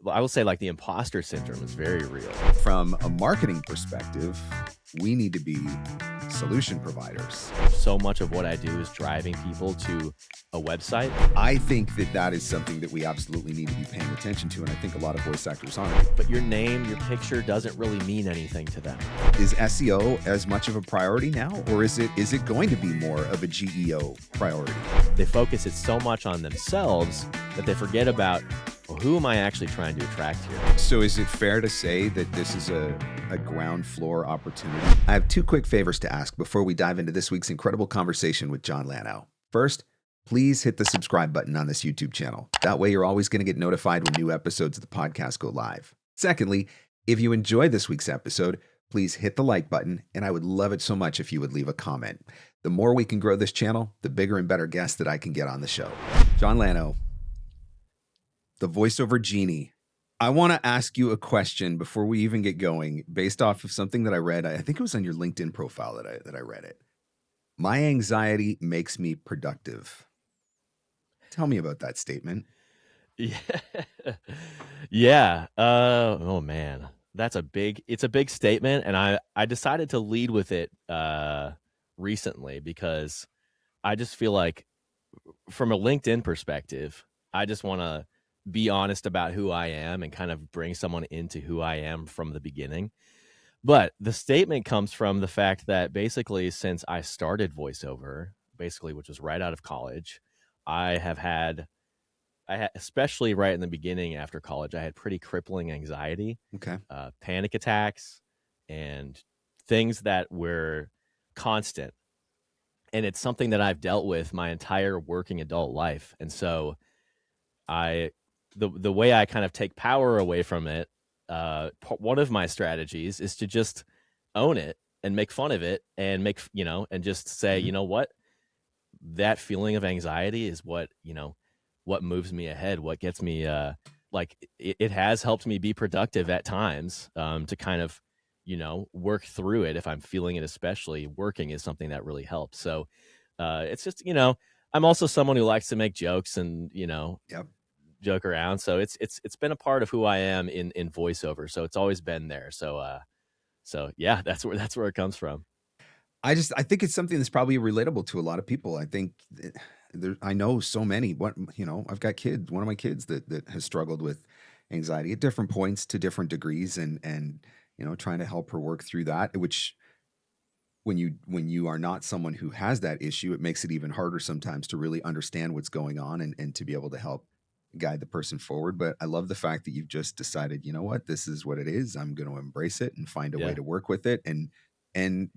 I will say like the imposter syndrome is very real. From a marketing perspective, we need to be solution providers. So much of what I do is driving people to a website. I think that that is something that we absolutely need to be paying attention to, and I think a lot of voice actors aren't. But your name, your picture doesn't really mean anything to them. Is SEO as much of a priority now, or is it going to be more of a GEO priority? They focus it so much on themselves that they forget about, well, who am I actually trying to attract here? So is it fair to say that this is a ground floor opportunity? I have two quick favors to ask before we dive into this week's incredible conversation with John Lano. First, please hit the subscribe button on this YouTube channel. That way you're always going to get notified when new episodes of the podcast go live. Secondly, if you enjoyed this week's episode, please hit the like button, and I would love it so much if you would leave a comment. The more we can grow this channel, the bigger and better guests that I can get on the show. John Lano, the voiceover genie. I want to ask you a question before we even get going, based off of something that I read. I think it was on your LinkedIn profile that I read it. My anxiety makes me productive. Tell me about that statement. Yeah. Yeah. Oh man, it's a big statement. And I decided to lead with it recently because I just feel like from a LinkedIn perspective, I just want to be honest about who I am and kind of bring someone into who I am from the beginning. But the statement comes from the fact that basically since I started voiceover, which was right out of college, I had, especially right in the beginning after college, I had pretty crippling anxiety, panic attacks, and things that were constant. And it's something that I've dealt with my entire working adult life. And so the way I kind of take power away from it, one of my strategies is to just own it and make fun of it and and just say, you know what, that feeling of anxiety is what moves me ahead, what gets me, it has helped me be productive at times, to kind of, work through it. If I'm feeling it, especially working is something that really helps. So, it's just, I'm also someone who likes to make jokes and, joke around. So it's been a part of who I am in voiceover. So it's always been there. So yeah, that's where it comes from. I think it's something that's probably relatable to a lot of people. I think I know so many, I've got kids, one of my kids that has struggled with anxiety at different points to different degrees and trying to help her work through that, which when you are not someone who has that issue, it makes it even harder sometimes to really understand what's going on and to be able to help guide the person forward. But I love the fact that you've just decided, you know what, this is what it is. I'm going to embrace it and find a way to work with it and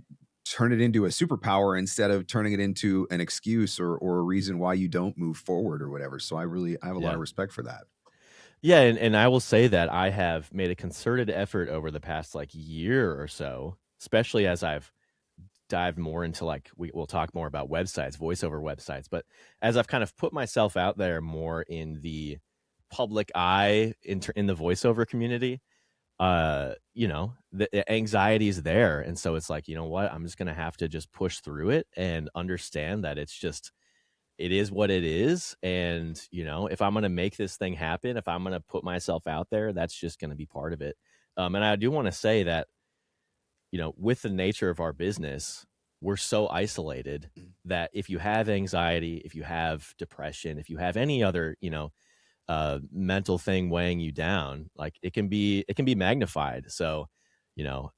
turn it into a superpower instead of turning it into an excuse or a reason why you don't move forward or whatever. So I have a lot of respect for that. Yeah. And I will say that I have made a concerted effort over the past year or so, especially as I've dived more into we'll talk more about websites, voiceover websites, but as I've kind of put myself out there more in the public eye in the voiceover community, the anxiety is there. And so it's you know what, I'm just going to have to just push through it and understand that it is what it is. And, if I'm going to make this thing happen, if I'm going to put myself out there, that's just going to be part of it. And I do want to say that, with the nature of our business, we're so isolated that if you have anxiety, if you have depression, if you have any other, mental thing weighing you down, it can be magnified. So,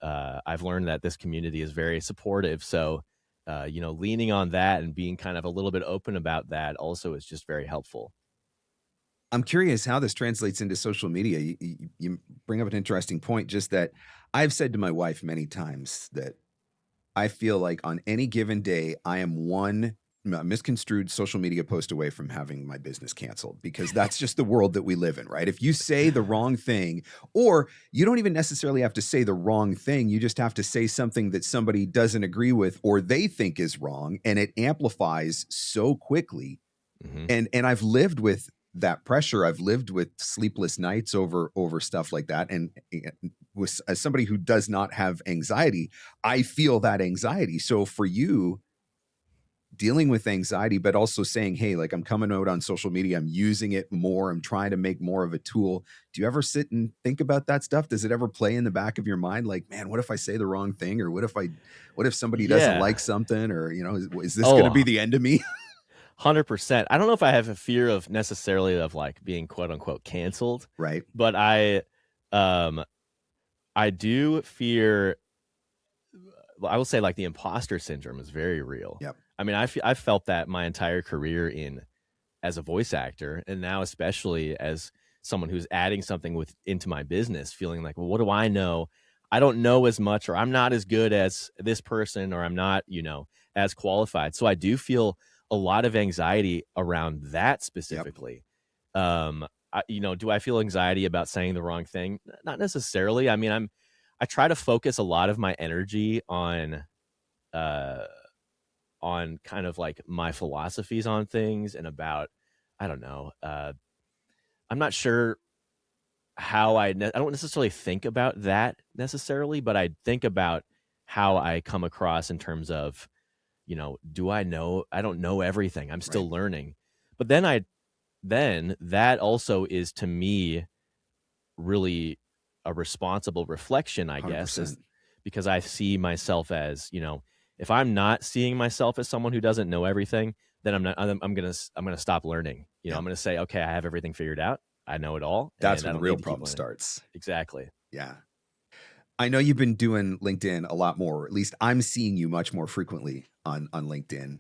I've learned that this community is very supportive. So, leaning on that and being kind of a little bit open about that also is just very helpful. I'm curious how this translates into social media. You bring up an interesting point, just that I've said to my wife many times that I feel like on any given day, I am one misconstrued social media post away from having my business canceled, because that's just the world that we live in, right? If you say the wrong thing, or you don't even necessarily have to say the wrong thing, you just have to say something that somebody doesn't agree with or they think is wrong, and it amplifies so quickly. Mm-hmm. And I've lived with that pressure. I've lived with sleepless nights over stuff like that. And as somebody who does not have anxiety, I feel that anxiety. So for you, dealing with anxiety, but also saying, hey, like I'm coming out on social media, I'm using it more, I'm trying to make more of a tool. Do you ever sit and think about that stuff? Does it ever play in the back of your mind? Like, man, what if I say the wrong thing? Or what if somebody doesn't Yeah. like something? Or, is this going to be Oh, the end of me? 100%. I don't know if I have a fear of necessarily of like being quote unquote canceled, Right. but um, I do fear, I will say like the imposter syndrome is very real. Yep. I mean, I've felt that my entire career as a voice actor, and now especially as someone who's adding something into my business, feeling like, well, what do I know? I don't know as much, or I'm not as good as this person, or I'm not, as qualified. So I do feel a lot of anxiety around that Yep. specifically. Do I feel anxiety about saying the wrong thing? Not necessarily. I mean, I try to focus a lot of my energy uh on kind of like my philosophies on things and about, I don't know, I'm not sure how I don't necessarily think about that necessarily, but I think about how I come across in terms of, I don't know everything. I'm Right. still learning. But then that also is to me really a responsible reflection, I guess, is 100%. because I see myself as, if I'm not seeing myself as someone who doesn't know everything, then I'm going to stop learning. Yeah. I'm going to say, okay, I have everything figured out. I know it all, That's and when I the don't real need to keep problem learning. starts. Exactly. Yeah. I know you've been doing LinkedIn a lot more, or at least I'm seeing you much more frequently on LinkedIn.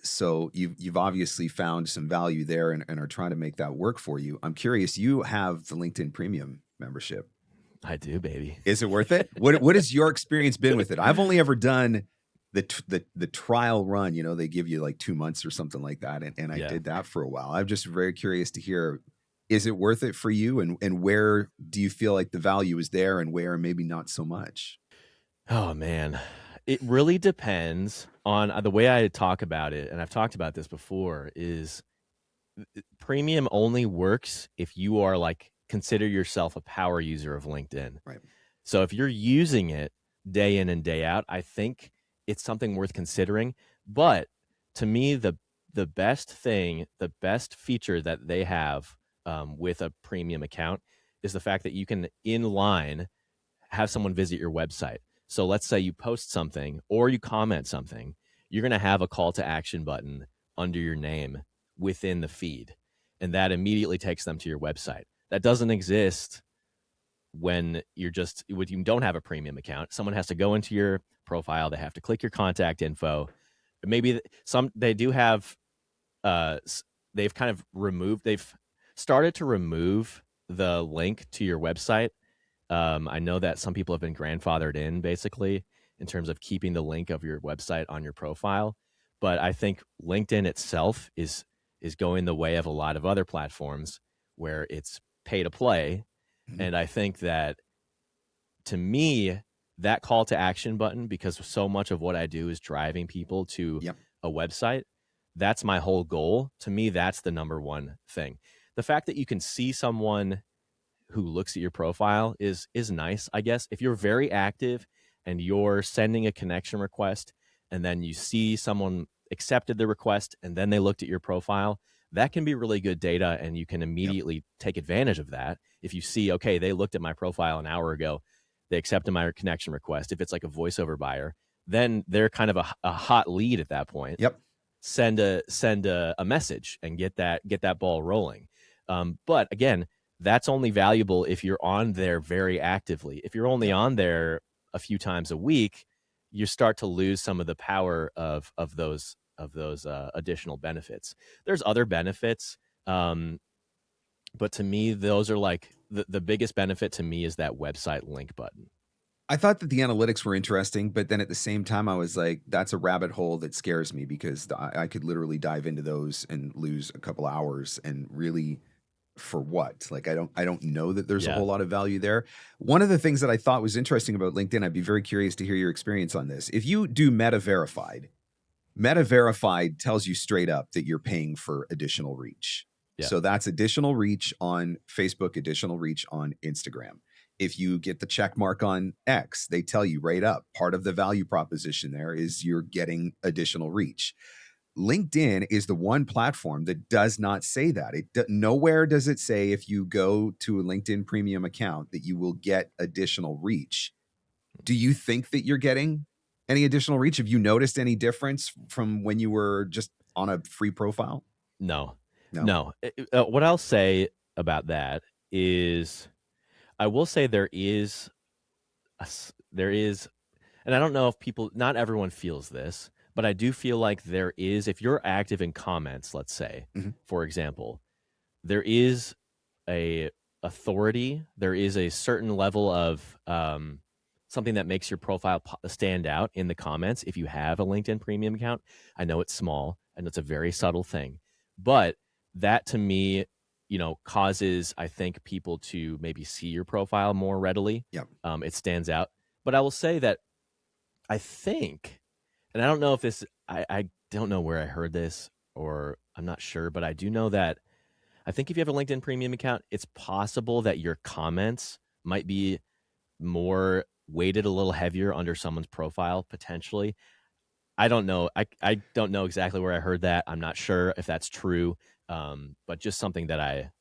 So you've obviously found some value there and are trying to make that work for you. I'm curious, you have the LinkedIn Premium membership. I do, baby. Is it worth it? What has your experience been with it? I've only ever done the trial run. They give you like 2 months or something like that, and I Yeah. did that for a while. I'm just very curious to hear, is it worth it for you, and where do you feel like the value is there, and where maybe not so much? Oh man, it really depends on the way I talk about it, and I've talked about this before. Is premium only works if you are like consider yourself a power user of LinkedIn. Right. So if you're using it day in and day out, I think it's something worth considering. But to me, the best thing, the best feature that they have with a premium account is the fact that you can inline have someone visit your website. So let's say you post something or you comment something, you're going to have a call to action button under your name within the feed, and that immediately takes them to your website. That doesn't exist when you don't have a premium account. Someone has to go into your profile, they have to click your contact info. Maybe they do have they've kind of they've started to remove the link to your website. I know that some people have been grandfathered in basically in terms of keeping the link of your website on your profile. But I think LinkedIn itself is going the way of a lot of other platforms where it's pay to play. Mhm. And I think that, to me, that call to action button, because so much of what I do is driving people to Yep. a website, that's my whole goal. To me, that's the number one thing. The fact that you can see someone who looks at your profile is nice, I guess. If you're very active and you're sending a connection request and then you see someone accepted the request and then they looked at your profile, that can be really good data, and you can immediately take advantage of that. If you see, okay, they looked at my profile an hour ago, they accepted my connection request. If it's like a voiceover buyer, then they're kind of a hot lead at that point. Yep. Send a message and get that ball rolling. But again, that's only valuable if you're on there very actively. If you're only Yep. on there a few times a week, you start to lose some of the power of those additional benefits. There's other benefits, but to me, those are like the biggest benefit to me is that website link button. I thought that the analytics were interesting, but then at the same time, I was like, that's a rabbit hole that scares me, because I could literally dive into those and lose a couple hours, and really, for what? Like, I don't know that there's a Yeah. whole lot of value there. One of the things that I thought was interesting about LinkedIn, I'd be very curious to hear your experience on this. If you do Meta Verified tells you straight up that you're paying for additional reach. Yeah. So that's additional reach on Facebook, additional reach on Instagram. If you get the check mark on X, they tell you right up, part of the value proposition there is you're getting additional reach. LinkedIn is the one platform that does not say that. Nowhere does it say if you go to a LinkedIn premium account that you will get additional reach. Do you think that you're getting any additional reach? Have you noticed any difference from when you were just on a free profile? No, No. no. What I'll say about that is, I will say there is, and I don't know if not everyone feels this, but I do feel like there is, if you're active in comments, let's say, Mhm. for example, there is a authority, there is a certain level of something that makes your profile stand out in the comments if you have a LinkedIn premium account. I know it's small and it's a very subtle thing, but that to me, causes, I think, people to maybe see your profile more readily. Yep. It stands out. But I will say that I think, and I don't know if I don't know where I heard this, or I'm not sure, but I do know that I think if you have a LinkedIn premium account, it's possible that your comments might be more weighted a little heavier under someone's profile, potentially. I don't know. I don't know exactly where I heard that. I'm not sure if that's true. But just something that I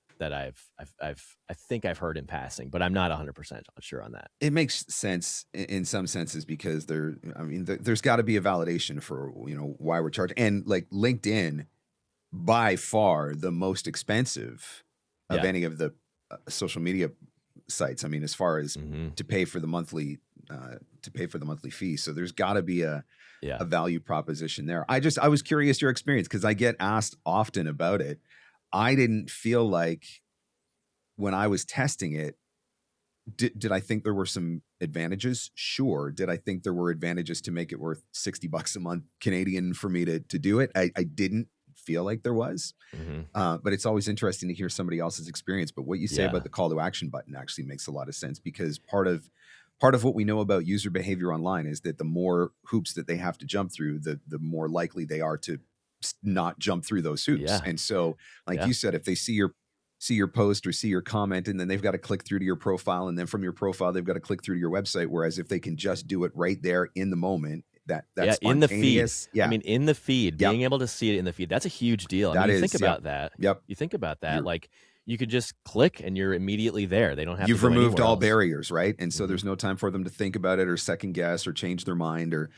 think I've heard in passing, but I'm not 100% sure on that. It makes sense in some senses because there's got to be a validation for, why we're charging. And like LinkedIn, by far the most expensive of Yeah. any of the social media sites. I mean, as far as Hmm. to pay for the monthly fee. So there's got to be a Yeah. value proposition there. I was curious your experience because I get asked often about it. I didn't feel like when I was testing it, did I think there were some advantages? Sure. Did I think there were advantages to make it worth $60 a month Canadian for me to do it? I didn't feel like there was. Hmm. But it's always interesting to hear somebody else's experience. But what you say about Yeah. the call to action button actually makes a lot of sense because part of what we know about user behavior online is that the more hoops that they have to jump through, the more likely they are to not jump through those hoops. Yeah. And so, like Yeah. you said, if they see your post or see your comment, and then they've got to click through to your profile, and then from your profile they've got to click through to your website. Whereas if they can just do it right there in the moment, that Yeah, in the feed. spontaneous, I yeah, mean, in the feed, yep, being able to see it in the feed, that's a huge deal. I mean, that you think is, yep, about that. yep. You think about that, You're like, you could just click and you're immediately there. They don't have to You've go removed anywhere all else. barriers, right? And so Mhm, there's no time for them to think about it or second guess or change their mind or,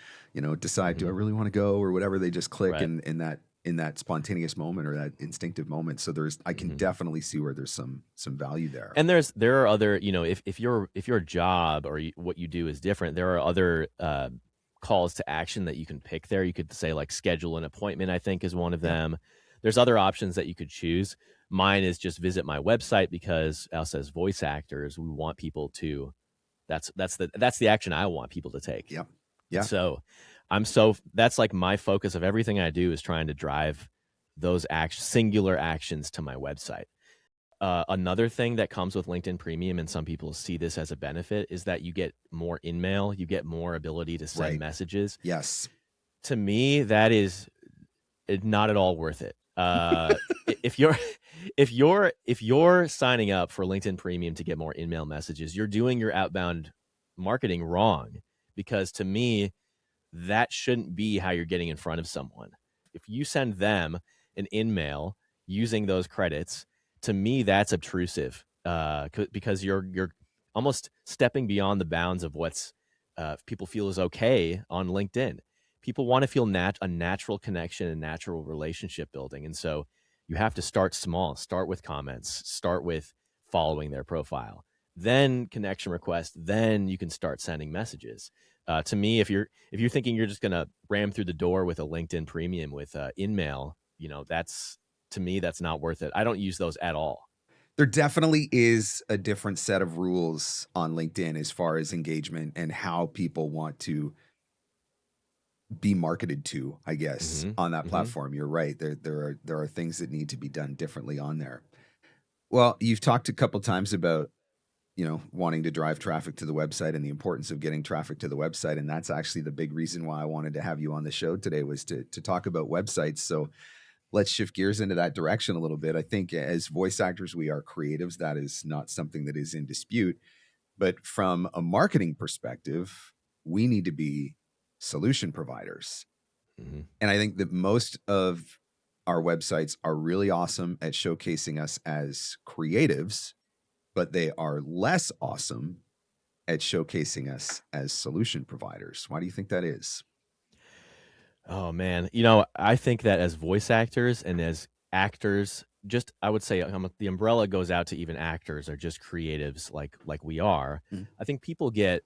decide, do I mhm. really want to go or whatever? They just click Right. in that spontaneous moment or that instinctive moment. So I can Mhm. definitely see where there's some value there. And there are other, if your job or what you do is different, there are other calls to action that you can pick there. You could say, like, schedule an appointment, I think, is one of Yep. them. There's other options that you could choose. Mine is just visit my website, because us as voice actors, we want people to, that's the action I want people to take. Yep. And Yeah. so that's like my focus of everything I do, is trying to drive those singular actions to my website. Another thing that comes with LinkedIn Premium, and some people see this as a benefit, is that you get more in-mail, you get more ability to send Right. messages. Yes. To me, that is not at all worth it. If you're if you're signing up for LinkedIn Premium to get more in-mail messages, you're doing your outbound marketing wrong, because to me, that shouldn't be how you're getting in front of someone. If you send them an in-mail using those credits, to me, that's obtrusive, because you're almost stepping beyond the bounds of what's people feel is okay on LinkedIn. People want to feel a natural connection and natural relationship building, and so you have to start small. Start with comments. Start with following their profile. Then connection request. Then you can start sending messages. To me, if you're thinking you're just going to ram through the door with a LinkedIn Premium with in-mail, that's, to me, that's not worth it. I don't use those at all. There definitely is a different set of rules on LinkedIn as far as engagement and how people want to be marketed to, I guess, Hmm. on that Hmm. platform. You're right. There are things that need to be done differently on there. Well, you've talked a couple times about, wanting to drive traffic to the website and the importance of getting traffic to the website. And that's actually the big reason why I wanted to have you on the show today, was to talk about websites. So let's shift gears into that direction a little bit. I think as voice actors, we are creatives. That is not something that is in dispute. But from a marketing perspective, we need to be solution providers. And I think that most of our websites are really awesome at showcasing us as creatives, but they are less awesome at showcasing us as solution providers. Why do you think that is? Oh man, I think that as voice actors and as actors, just I would say the umbrella goes out to even actors or just creatives like we are. Mhm. I think people get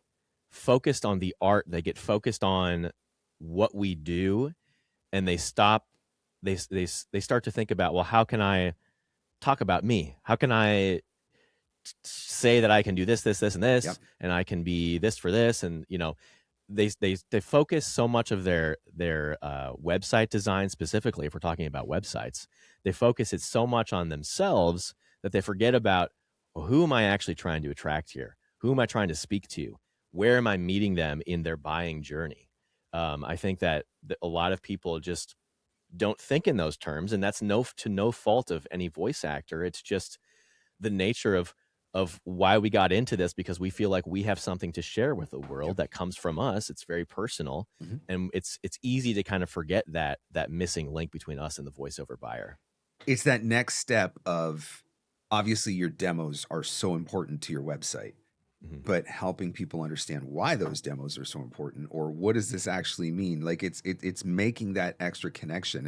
focused on the art, they get focused on what we do, and they stop. They start to think about, well, how can I talk about me? How can I say that I can do this, this, this, and this, Yep. and I can be this for this, and they focus so much of their website design, specifically if we're talking about websites, they focus it so much on themselves that they forget about, well, who am I actually trying to attract here? Who am I trying to speak to? Where am I meeting them in their buying journey? I think that a lot of people just don't think in those terms, and that's no fault of any voice actor. It's just the nature of why we got into this, because we feel like we have something to share with the world Yep. that comes from us. It's very personal, Mhm. and it's easy to kind of forget that missing link between us and the voiceover buyer. It's that next step of, obviously your demos are so important to your website, but helping people understand why those demos are so important, or what does this actually mean? Like it's making that extra connection.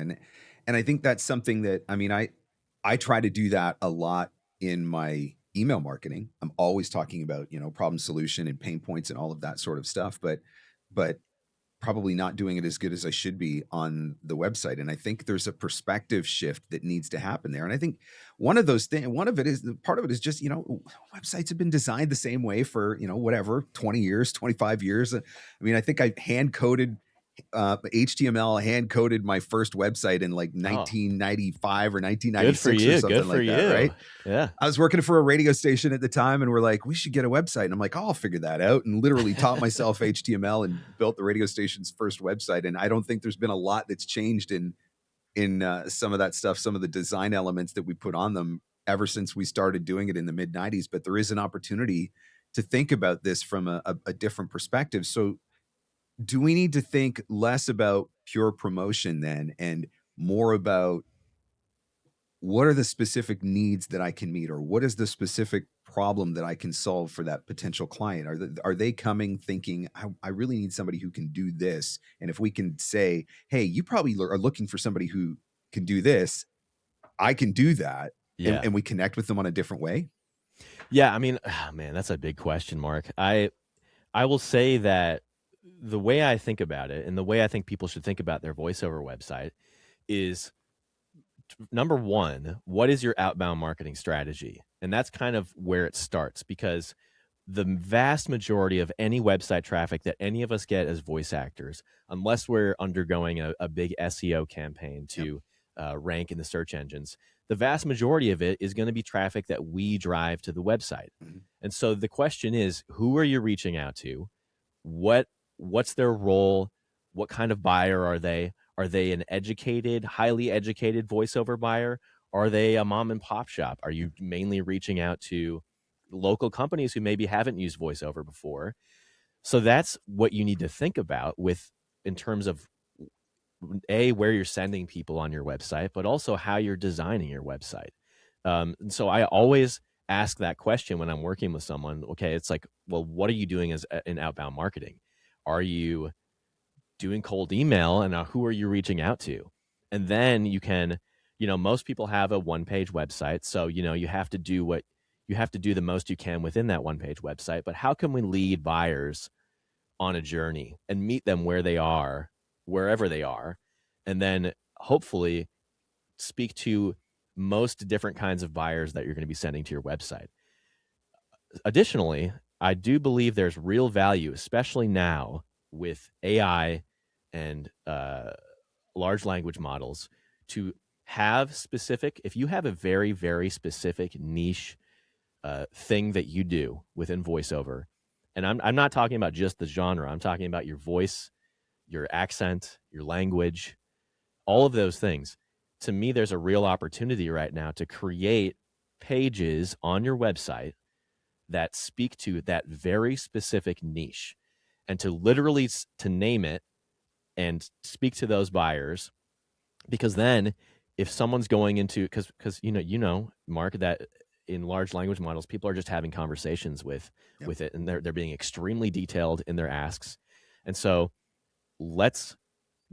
And I think that's something that, I mean, I try to do that a lot in my email marketing. I'm always talking about, problem solution and pain points and all of that sort of stuff, but probably not doing it as good as I should be on the website. And I think there's a perspective shift that needs to happen there. And I think one of those things, part of it is just, websites have been designed the same way for, whatever, 20 years, 25 years. I mean, I think I hand coded HTML, hand coded my first website in like Oh, 1995 or good for 1996 or you. Good something for like that. you. Right. Yeah. I was working for a radio station at the time, and we're like, we should get a website. And I'm like, oh, I'll figure that out. And literally taught myself HTML and built the radio station's first website. And I don't think there's been a lot that's changed in some of that stuff, some of the design elements that we put on them ever since we started doing it in the mid 90s. But there is an opportunity to think about this from a different perspective. So do we need to think less about pure promotion then, and more about what are the specific needs that I can meet, or what is the specific problem that I can solve for that potential client? Are they coming thinking, I really need somebody who can do this? And if we can say, hey, you probably are looking for somebody who can do this, I can do that, Yeah. and we connect with them on a different way. Yeah. I mean, man, that's a big question, Mark. I will say that the way I think about it, and the way I think people should think about their voiceover website, is number one, what is your outbound marketing strategy? And that's kind of where it starts, because the vast majority of any website traffic that any of us get as voice actors, unless we're undergoing a big SEO campaign Yep. to rank in the search engines, the vast majority of it is going to be traffic that we drive to the website. Mhm. And so the question is, who are you reaching out to? What's their role? What kind of buyer are they? Are they an educated, highly educated voiceover buyer? Are they a mom and pop shop? Are you mainly reaching out to local companies who maybe haven't used voiceover before? So that's what you need to think about in terms of where you're sending people on your website, but also how you're designing your website. And so I always ask that question when I'm working with someone. Okay, it's like, well, what are you doing as in outbound marketing? Are you doing cold email, and who are you reaching out to? And then you can, most people have a one-page website, so you have to do the most you can within that one-page website. But how can we lead buyers on a journey and meet them where they are, wherever they are, and then hopefully speak to most different kinds of buyers that you're going to be sending to your website? Additionally, I do believe there's real value, especially now with AI and large language models, to have specific, if you have a very, very specific niche thing that you do within voiceover, and I'm not talking about just the genre, I'm talking about your voice, your accent, your language, all of those things. To me, there's a real opportunity right now to create pages on your website that speak to that very specific niche, and to literally to name it and speak to those buyers. Because then if someone's going into, because Mark, that in large language models, people are just having conversations with it, and they're being extremely detailed in their asks. And so let's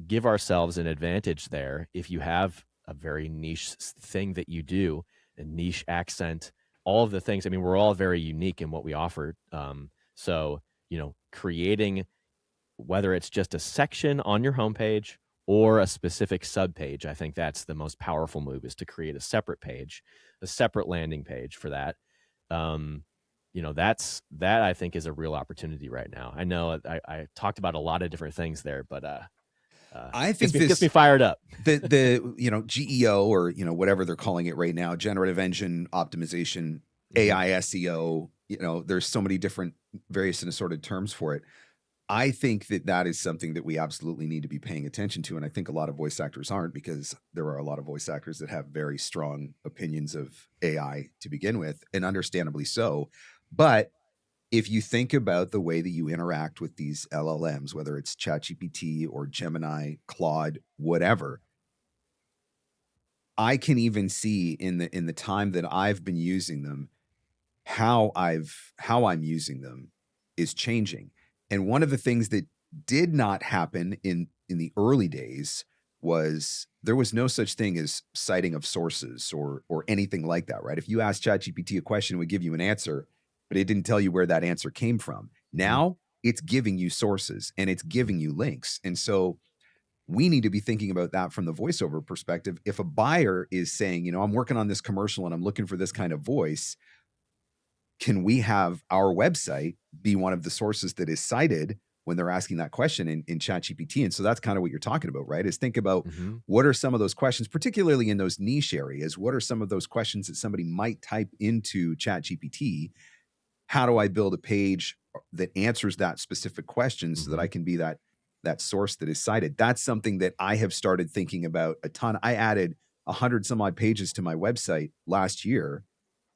give ourselves an advantage there. If you have a very niche thing that you do, a niche accent, all of the things, I mean, we're all very unique in what we offer. So, creating, whether it's just a section on your homepage or a specific subpage, I think that's the most powerful move, is to create a separate page, a separate landing page for that. That I think is a real opportunity right now. I know I talked about a lot of different things there, but I think gets me fired up. The GEO, or whatever they're calling it right now, generative engine optimization, AI SEO. There's so many different various and assorted terms for it. I think that is something that we absolutely need to be paying attention to, and I think a lot of voice actors aren't, because there are a lot of voice actors that have very strong opinions of AI to begin with, and understandably so. But if you think about the way that you interact with these LLMs, whether it's ChatGPT or Gemini, Claude, whatever, I can even see in the time that I've been using them, how I'm using them is changing. And one of the things that did not happen in the early days was there was no such thing as citing of sources or anything like that, right? If you asked ChatGPT a question, it would give you an answer, but it didn't tell you where that answer came from. Now it's giving you sources and it's giving you links. And so we need to be thinking about that from the voiceover perspective. If a buyer is saying, I'm working on this commercial and I'm looking for this kind of voice, can we have our website be one of the sources that is cited when they're asking that question in ChatGPT? And so that's kind of what you're talking about, right? Is think about what are some of those questions, particularly in those niche areas, what are some of those questions that somebody might type into ChatGPT? How do I build a page that answers that specific question so that I can be that source that is cited? That's something that I have started thinking about a ton. I added 100 some odd pages to my website last year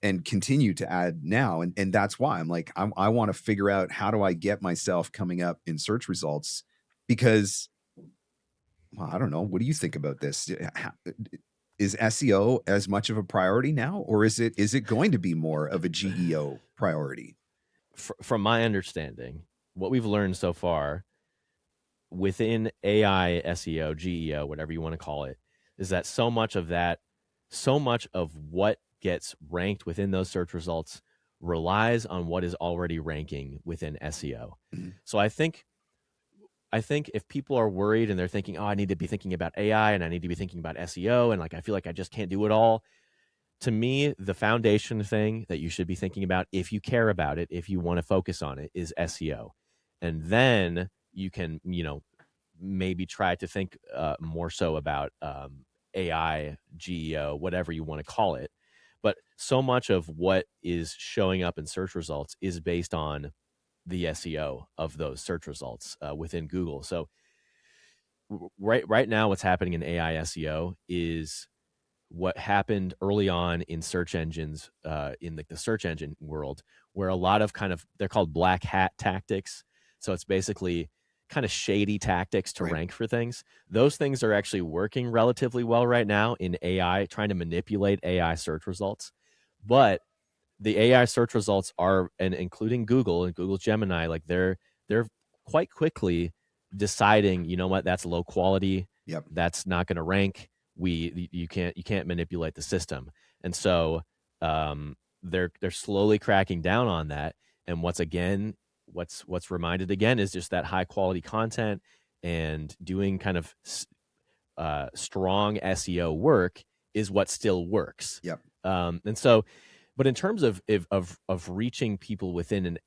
and continue to add now. And that's why I'm like, I want to figure out, how do I get myself coming up in search results? Because, well, I don't know. What do you think about this? Is SEO as much of a priority now, or is it going to be more of a GEO priority? From my understanding, what we've learned so far within AI, SEO, GEO, whatever you want to call it, is that so much of what gets ranked within those search results relies on what is already ranking within SEO. So I think if people are worried and they're thinking, I need to be thinking about AI and I need to be thinking about SEO, and I feel like I just can't do it all. To me, the foundation thing that you should be thinking about, if you care about it, if you want to focus on it, is SEO. And then you can, maybe try to think more so about AI, GEO, whatever you want to call it. But so much of what is showing up in search results is based on the SEO of those search results within Google. So right now, what's happening in AI SEO is what happened early on in search engines, in the search engine world, where a lot of they're called black hat tactics. So it's basically kind of shady tactics to rank for things. Those things are actually working relatively well right now in AI, trying to manipulate AI search results. But the AI search results are, and including Google and Google Gemini, like they're quite quickly deciding, what, that's low quality. Yep. That's not going to rank. You can't manipulate the system. And so they're slowly cracking down on that. And what's reminded again is just that high quality content and doing kind of strong SEO work is what still works. Yep. And so, but in terms of reaching people within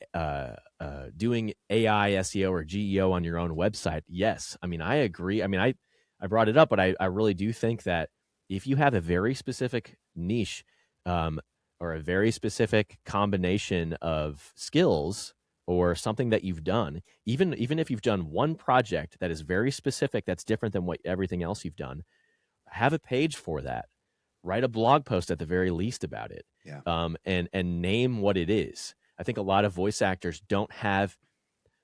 doing AI SEO or GEO on your own website, yes. I mean, I agree. I mean, I brought it up, but I really do think that if you have a very specific niche or a very specific combination of skills or something that you've done, even if you've done one project that is very specific, that's different than what everything else you've done, have a page for that. Write a blog post at the very least about it. Yeah. And name what it is. I think a lot of voice actors they're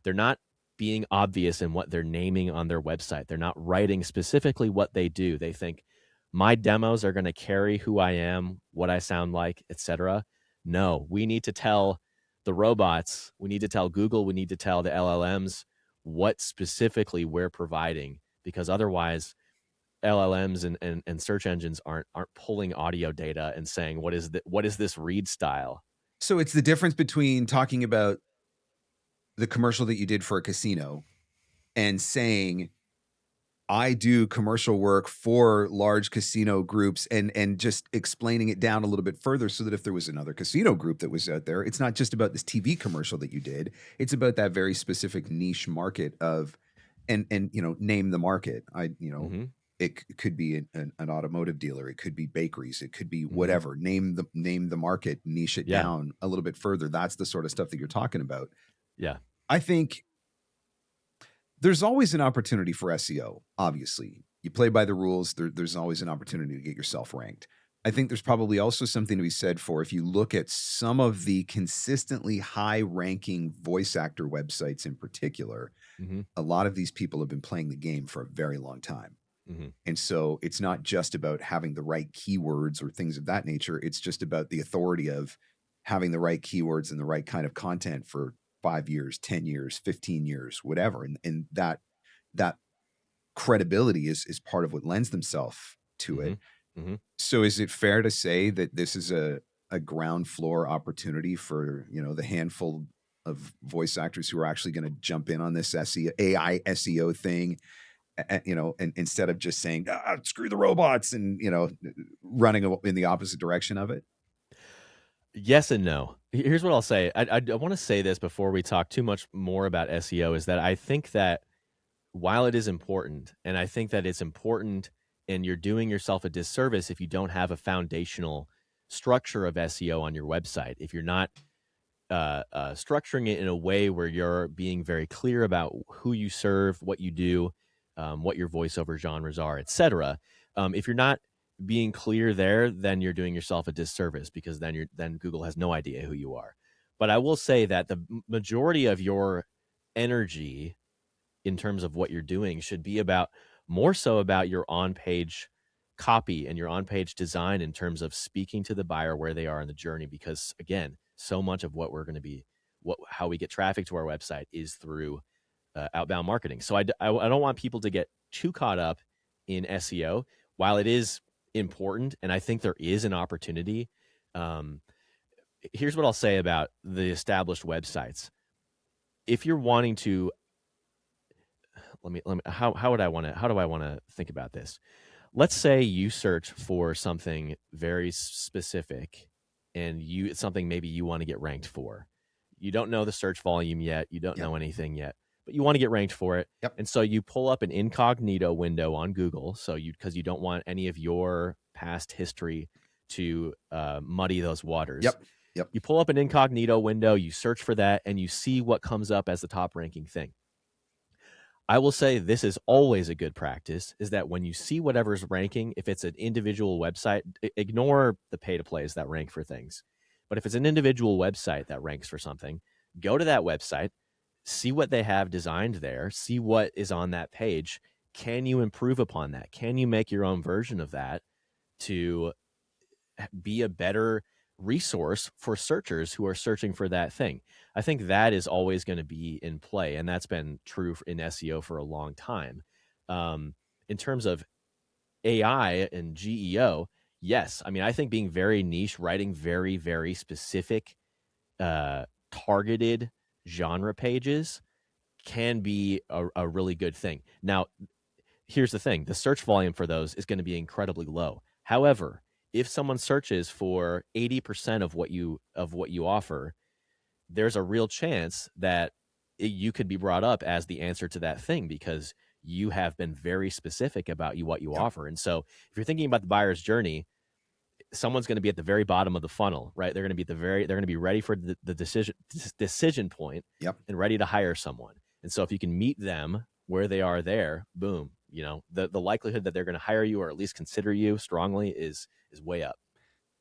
not being obvious in what they're naming on their website. They're not writing specifically what they do. They think my demos are going to carry who I am, what I sound like, etc. No, we need to tell the robots, we need to tell Google, we need to tell the LLMs what specifically we're providing, because otherwise LLMs and search engines aren't pulling audio data and saying what is this read style. So it's the difference between talking about the commercial that you did for a casino and saying, I do commercial work for large casino groups, and just explaining it down a little bit further so that if there was another casino group that was out there, it's not just about this TV commercial that you did. It's about that very specific niche market of, and name the market. Mm-hmm. It could be an automotive dealer. It could be bakeries. It could be Mm-hmm. whatever. Name the market, niche it Yeah. down a little bit further. That's the sort of stuff that you're talking about. Yeah. I think there's always an opportunity for SEO. Obviously, you play by the rules. There's always an opportunity to get yourself ranked. I think there's probably also something to be said for, if you look at some of the consistently high-ranking voice actor websites in particular, Mm-hmm. a lot of these people have been playing the game for a very long time. Mm-hmm. And so it's not just about having the right keywords or things of that nature. It's just about the authority of having the right keywords and the right kind of content for 5 years, 10 years, 15 years, whatever. And that credibility is part of what lends themselves to it. Mm-hmm. So is it fair to say that this is a ground floor opportunity for, the handful of voice actors who are actually going to jump in on this AI SEO thing, and instead of just saying, screw the robots and, running in the opposite direction of it? Yes and no. Here's what I'll say. I want to say this before we talk too much more about SEO, is that I think that while it is important, and I think that it's important, and you're doing yourself a disservice if you don't have a foundational structure of SEO on your website. If you're not structuring it in a way where you're being very clear about who you serve, what you do, what your voiceover genres are, etc. If you're not being clear there, then you're doing yourself a disservice, because then Google has no idea who you are. But I will say that the majority of your energy in terms of what you're doing should be more so about your on-page copy and your on-page design in terms of speaking to the buyer where they are in the journey. Because again, so much of what we're going to be, how we get traffic to our website is through outbound marketing. So I don't want people to get too caught up in SEO. While it is important, and I think there is an opportunity, here's what I'll say about the established websites. If you're wanting to, how do I want to think about this? Let's say you search for something very specific, and it's something maybe you want to get ranked for. You don't know the search volume yet. You don't know anything yet, but you want to get ranked for it. Yep. And so you pull up an incognito window on Google. Because you don't want any of your past history to muddy those waters. Yep. You pull up an incognito window, you search for that, and you see what comes up as the top ranking thing. I will say this is always a good practice, is that when you see whatever's ranking, if it's an individual website, ignore the pay-to-plays that rank for things. But if it's an individual website that ranks for something, go to that website, see what they have designed there, see what is on that page. Can you improve upon that? Can you make your own version of that to be a better resource for searchers who are searching for that thing? I think that is always going to be in play, and that's been true in SEO for a long time. In terms of AI and GEO, yes. I mean, I think being very niche, writing very, very specific, targeted genre pages can be a really good thing. Now, here's the thing. The search volume for those is going to be incredibly low. However, if someone searches for 80% of what you offer, there's a real chance that you could be brought up as the answer to that thing, because you have been very specific about what you offer. And so if you're thinking about the buyer's journey, someone's going to be at the very bottom of the funnel, right? They're going to be ready for the decision point, and ready to hire someone. And so if you can meet them where they are there, boom, the likelihood that they're going to hire you, or at least consider you strongly, is way up.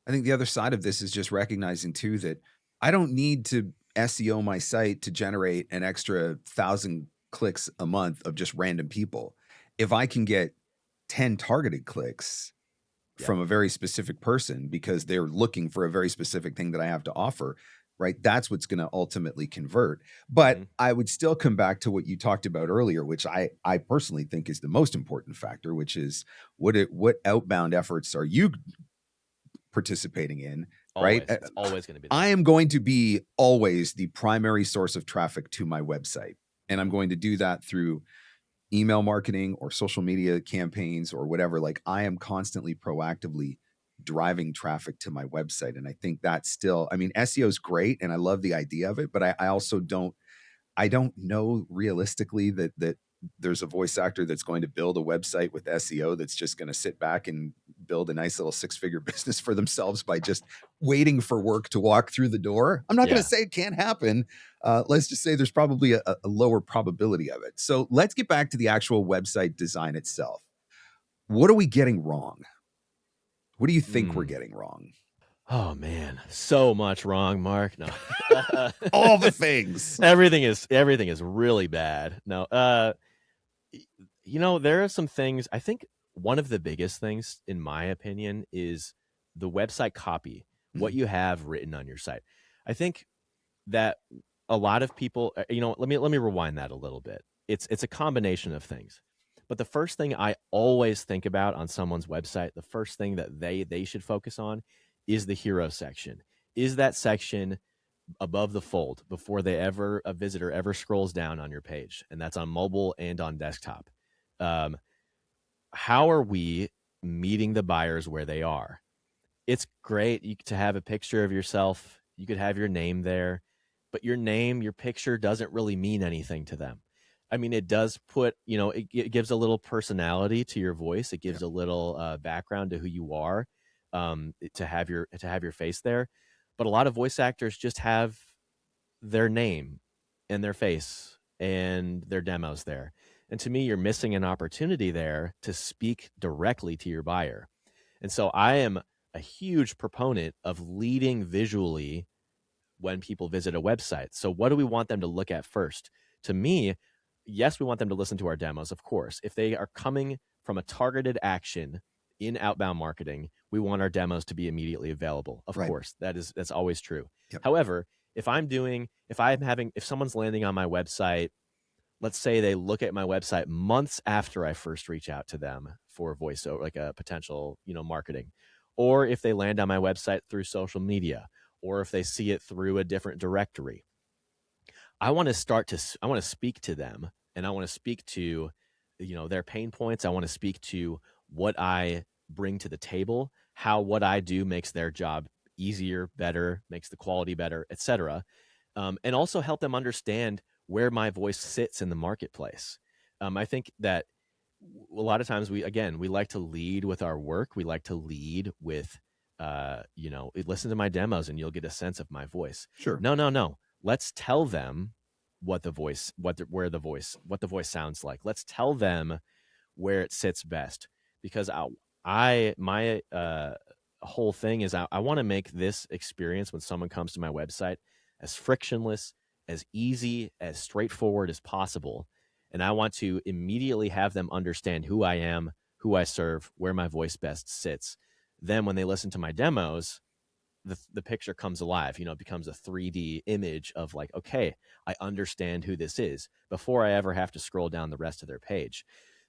I think the other side of this is just recognizing too that I don't need to SEO my site to generate an extra 1,000 clicks a month of just random people. If I can get 10 targeted clicks Yep. from a very specific person because they're looking for a very specific thing that I have to offer, right? That's what's going to ultimately convert. But I would still come back to what you talked about earlier, which I personally think is the most important factor, which is what outbound efforts are you participating in, right? Always. It's always going to be I am going to be always the primary source of traffic to my website. And I'm going to do that through email marketing or social media campaigns or whatever. Like, I am constantly proactively driving traffic to my website. And I think that's still, I mean, SEO is great and I love the idea of it, but I also don't know realistically that there's a voice actor that's going to build a website with SEO that's just going to sit back and build a nice little 6-figure business for themselves by just waiting for work to walk through the door. I'm not going to say it can't happen. Let's just say there's probably a lower probability of it. So let's get back to the actual website design itself. What are we getting wrong? What do you think we're getting wrong? Oh man, so much wrong, Mark. No, all the things. Everything is really bad. No, there are some things. I think one of the biggest things, in my opinion, is the website copy. What you have written on your site. I think that a lot of people, let me rewind that a little bit. It's a combination of things. But the first thing I always think about on someone's website, the first thing that they should focus on is the hero section. Is that section above the fold before a visitor ever scrolls down on your page? And that's on mobile and on desktop. How are we meeting the buyers where they are? It's great to have a picture of yourself. You could have your name there, but your picture doesn't really mean anything to them. I mean, it does put, it gives a little personality to your voice. It gives a little background to who you are, to have your face there. But a lot of voice actors just have their name and their face and their demos there. And to me, you're missing an opportunity there to speak directly to your buyer. And so I am a huge proponent of leading visually when people visit a website. So what do we want them to look at first? To me, yes, we want them to listen to our demos, of course. If they are coming from a targeted action in outbound marketing, we want our demos to be immediately available. Of course, that's always true. Yep. However, if someone's landing on my website, let's say they look at my website months after I first reach out to them for voiceover, like a potential, marketing, or if they land on my website through social media, or if they see it through a different directory, I want to speak to them, and I want to speak to, their pain points. I want to speak to what I bring to the table, how what I do makes their job easier, better, makes the quality better, etc. And also help them understand where my voice sits in the marketplace. I think that a lot of times we like to lead with our work. We like to lead with, listen to my demos and you'll get a sense of my voice. Sure. No. Let's tell them what the voice sounds like. Let's tell them where it sits best, because my whole thing is I want to make this experience when someone comes to my website as frictionless, as easy, as straightforward as possible. And I want to immediately have them understand who I am, who I serve, where my voice best sits. Then when they listen to my demos, the picture comes alive. It becomes a 3D image of like, okay, I understand who this is before I ever have to scroll down the rest of their page.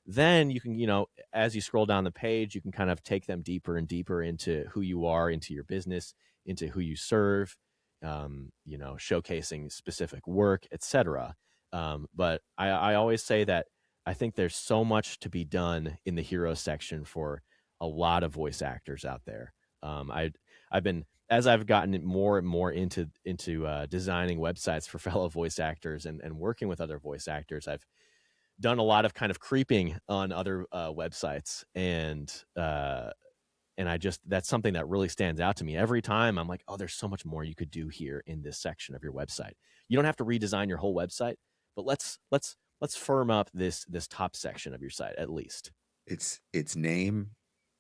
Then you can, as you scroll down the page, you can kind of take them deeper and deeper into who you are, into your business, into who you serve, showcasing specific work, etc. But I always say that I think there's so much to be done in the hero section for a lot of voice actors out there. I've been, as I've gotten more and more into designing websites for fellow voice actors and working with other voice actors, I've done a lot of kind of creeping on other websites, and that's something that really stands out to me every time. I'm like, oh, there's so much more you could do here in this section of your website. You don't have to redesign your whole website, but let's firm up this top section of your site at least. It's name,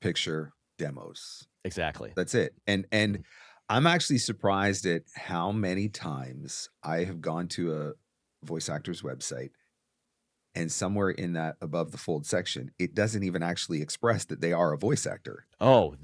picture, demos. Exactly. That's it. And I'm actually surprised at how many times I have gone to a voice actor's website And somewhere in that above the fold section, it doesn't even actually express that they are a voice actor. Oh,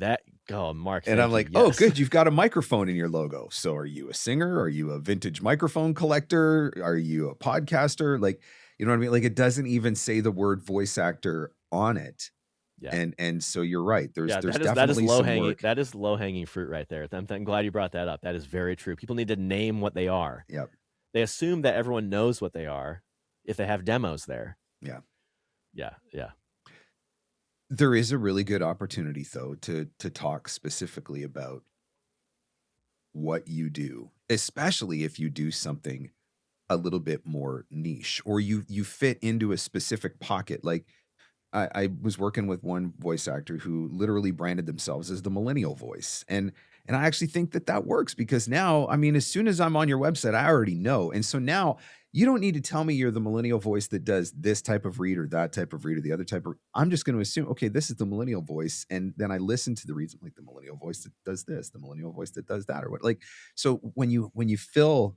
Marc, And I'm thank you. like, oh, Yes. good. You've got a microphone in your logo. So are you a singer? Are you a vintage microphone collector? Are you a podcaster? Like, you know what I mean? Like, it doesn't even say the word voice actor on it. Yeah. And so you're right. There's Yeah, that is definitely low some hanging. work. That is low hanging fruit right there. I'm glad you brought that up. That is very true. People need to name what they are. Yep. They assume that everyone knows what they are if they have demos there. Yeah. Yeah. There is a really good opportunity though to talk specifically about what you do, especially if you do something a little bit more niche or you fit into a specific pocket. Like I was working with one voice actor who literally branded themselves as the millennial voice. And I actually think that that works because now, I mean, as soon as I'm on your website, I already know. And so now you don't need to tell me you're the millennial voice that does this type of read or that type of read or the other type of, I'm just going to assume, okay, this is the millennial voice. And then I listen to the reason, like the millennial voice that does this, the millennial voice that does that, or what. Like, so when you fill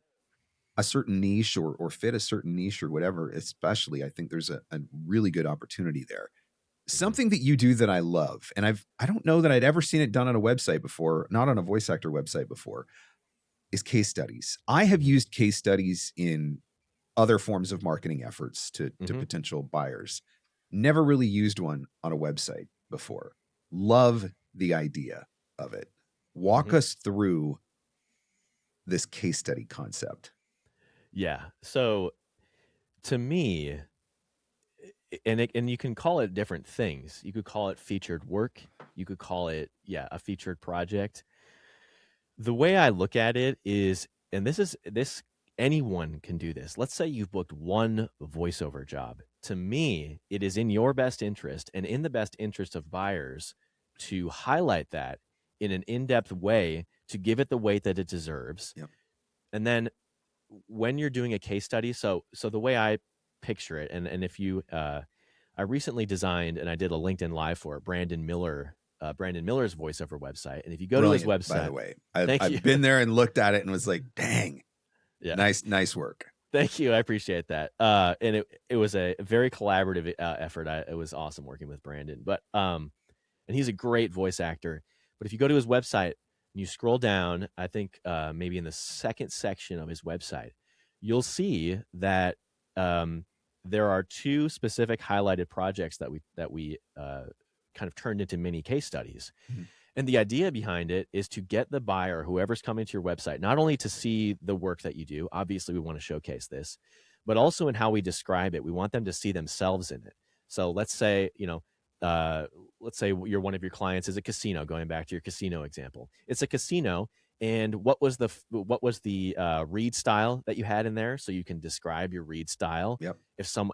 a certain niche or fit a certain niche or whatever, especially, I think there's a really good opportunity there. Something that you do that I love, and I don't know that I'd ever seen it done on a website before, not on a voice actor website before, is case studies. I have used case studies in other forms of marketing efforts to potential buyers. Never really used one on a website before. Love the idea of it. Walk us through this case study concept. Yeah. So to me, and you can call it different things. You could call it featured work. You could call it, a featured project. The way I look at it is, and this anyone can do this. Let's say you've booked one voiceover job. To me, it is in your best interest and in the best interest of buyers to highlight that in an in-depth way to give it the weight that it deserves. Yep. And then when you're doing a case study, so the way I picture it, and if you I recently designed and I did a LinkedIn Live for it, Brandon Miller's voiceover website. And if you go to his website, by the way, thank you. I've been there and looked at it and was like, dang, Yeah. nice work. Thank you. I appreciate that. And it was a very collaborative effort. It was awesome working with Brandon, but and he's a great voice actor. But if you go to his website and you scroll down, I think maybe in the second section of his website, you'll see that there are two specific highlighted projects that we kind of turned into mini case studies. Mm-hmm. And the idea behind it is to get the buyer, whoever's coming to your website, not only to see the work that you do, obviously we want to showcase this, but also in how we describe it. We want them to see themselves in it. So let's say, let's say one of your clients is a casino, going back to your casino example. It's a casino. And what was the read style that you had in there? So you can describe your read style. Yep.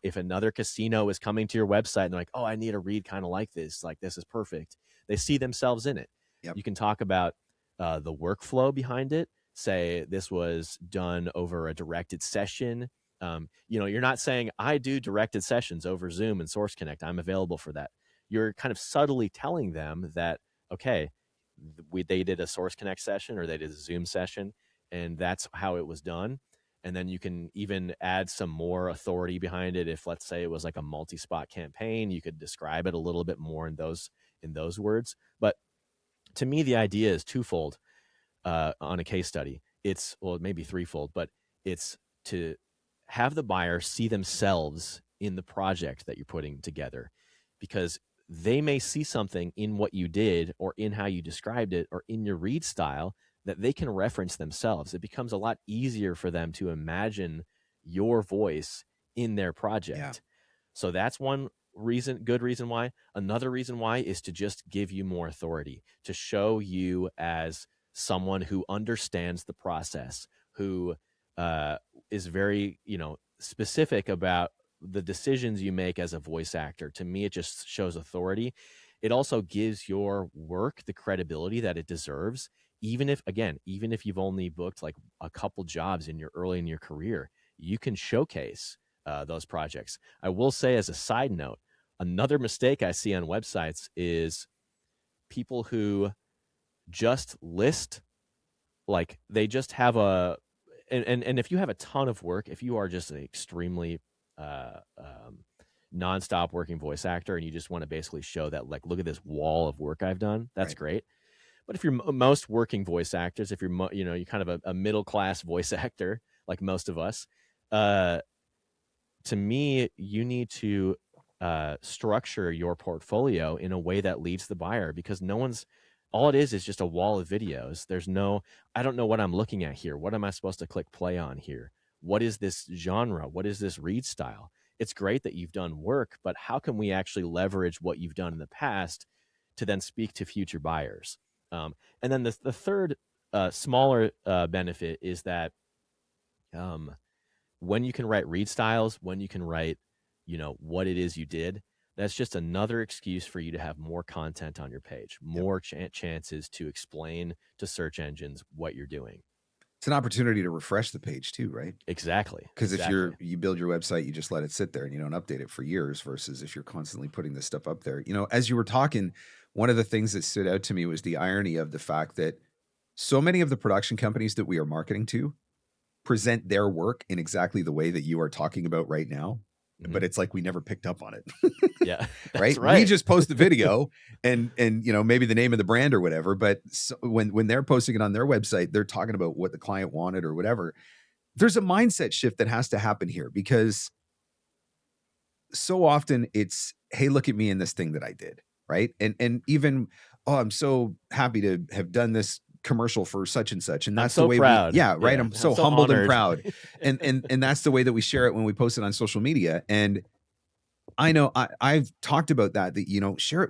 If another casino is coming to your website and they're like, oh, I need a read kind of like this is perfect. They see themselves in it. Yep. You can talk about the workflow behind it. Say this was done over a directed session. You're not saying I do directed sessions over Zoom and Source Connect. I'm available for that. You're kind of subtly telling them that, okay, they did a Source Connect session or they did a Zoom session, and that's how it was done. And then you can even add some more authority behind it. If let's say it was like a multi-spot campaign, you could describe it a little bit more in those words. But to me, the idea is twofold on a case study. It's, well, maybe threefold, but it's to have the buyer see themselves in the project that you're putting together, because they may see something in what you did or in how you described it or in your read style that they can reference themselves. It becomes a lot easier for them to imagine your voice in their project. Yeah. So that's one good reason why. Another reason why is to just give you more authority, to show you as someone who understands the process, who is very, specific about the decisions you make as a voice actor. To me, it just shows authority. It also gives your work the credibility that it deserves. Even if you've only booked like a couple jobs early in your career, you can showcase those projects. I will say, as a side note, another mistake I see on websites is people who just list, like they just have and if you have a ton of work, if you are just an extremely nonstop working voice actor and you just want to basically show that, like, look at this wall of work I've done, that's Right. great. But if you're most working voice actors, if you're you're kind of a middle class voice actor like most of us, to me, you need to structure your portfolio in a way that leads the buyer, because all it is just a wall of videos. There's no, I don't know what I'm looking at here. What am I supposed to click play on here? What is this genre? What is this read style? It's great that you've done work, but how can we actually leverage what you've done in the past to then speak to future buyers? And then the third smaller benefit is that when you can write read styles, when you can write, what it is you did, that's just another excuse for you to have more content on your page, more chances to explain to search engines what you're doing. It's an opportunity to refresh the page too, right? Exactly. Because if you build your website, you just let it sit there and you don't update it for years, versus if you're constantly putting this stuff up there. As you were talking, one of the things that stood out to me was the irony of the fact that so many of the production companies that we are marketing to present their work in exactly the way that you are talking about right now. But it's like we never picked up on it. Yeah. Right? Right. We just post the video and maybe the name of the brand or whatever. But when they're posting it on their website, they're talking about what the client wanted or whatever. There's a mindset shift that has to happen here, because so often it's, hey, look at me in this thing that I did. Right. And even, oh, I'm so happy to have done this commercial for such and such, and that's so the way proud. right. I'm so humbled honored. and proud. and that's the way that we share it when we post it on social media. And I know I've talked about that share it,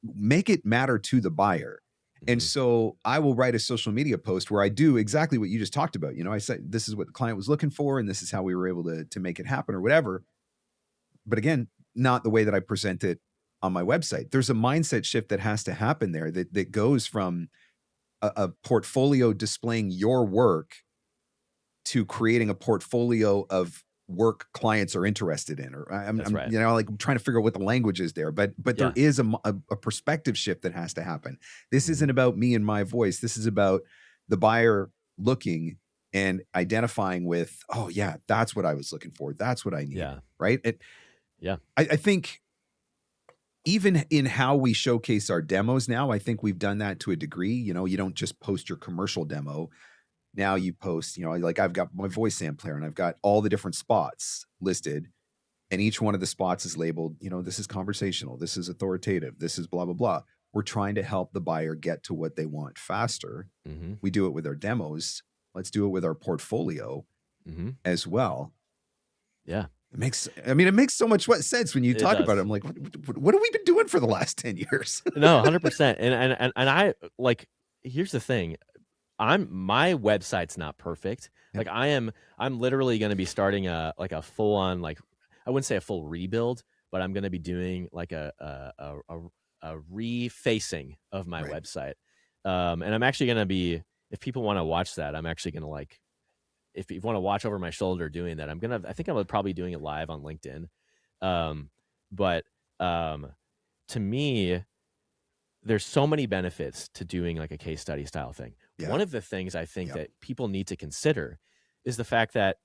make it matter to the buyer. And so I will write a social media post where I do exactly what you just talked about. I said, this is what the client was looking for, and this is how we were able to make it happen or whatever. But again, not the way that I present it on my website. There's a mindset shift that has to happen there that goes from a portfolio displaying your work to creating a portfolio of work clients are interested in, or I'm right. like trying to figure out what the language is there, but there is a perspective shift that has to happen. This isn't about me and my voice. This is about the buyer looking and identifying with, oh yeah, that's what I was looking for. That's what I need. Yeah. Right. I think even in how we showcase our demos now, I think we've done that to a degree. You don't just post your commercial demo. Now you post, like I've got my VoiceZam player and I've got all the different spots listed, and each one of the spots is labeled, this is conversational, this is authoritative, this is blah, blah, blah. We're trying to help the buyer get to what they want faster. We do it with our demos. Let's do it with our portfolio as well. Yeah. It makes so much sense when you talk about it. I'm like, what have we been doing for the last 10 years? No, 100%. And I, like, here's the thing. My website's not perfect. Like I'm literally going to be starting a full on, like, I wouldn't say a full rebuild, but I'm going to be doing like a refacing of my website. And I'm actually going to be, if people want to watch that, I'm actually going to, like, if you want to watch over my shoulder doing that, I think I'm probably doing it live on LinkedIn. But to me, there's so many benefits to doing like a case study style thing. One of the things I think that people need to consider is the fact that